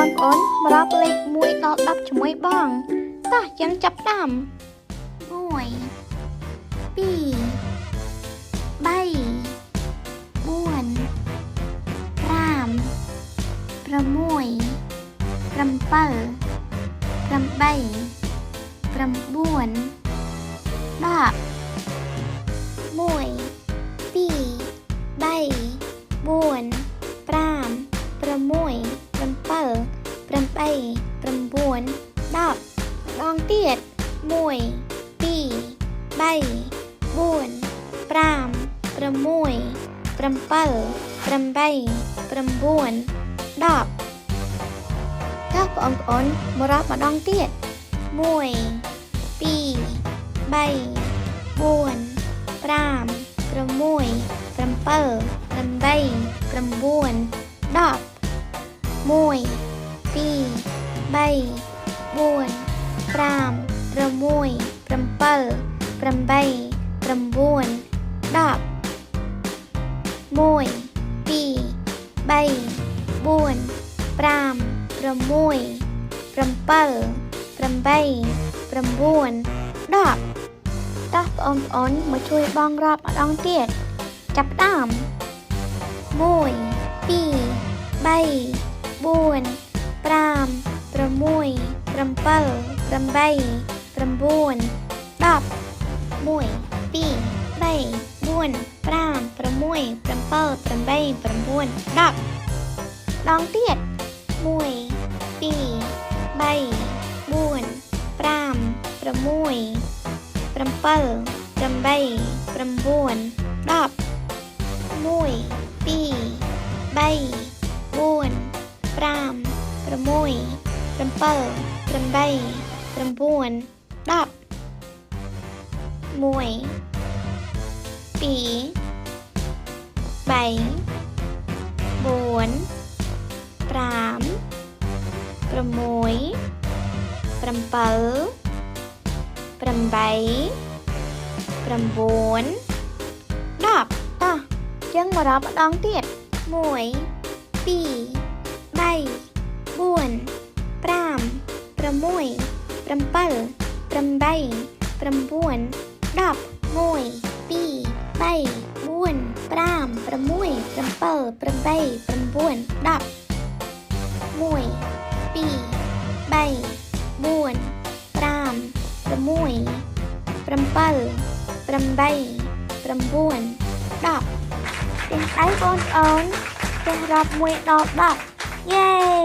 បងប្រាប់លេខ1ដល់10ជាមួយបងតោះចឹងចាប់តាម 1 2 3 4 5 ដងទៀត1 2 3 4 5 6 7 8 9 10តោះបងប្អូនមករាប់ម្ដងទៀត1 2 3 4 5 6 7 8 9 10 តោះបងប្អូនមកជួយបងរាប់ម្ដងទៀតចាប់ដើម1 2 3 4 5 6 7 8 9 10ដងទៀត1 2 3 4 5 6 7 8 9 តោះចឹងមករាប់ម្ដងទៀត1 2 3 4 5 6 7 8 9 10 ទាំងដៃបងប្អូនទាំងរាប់1ដល់10យេ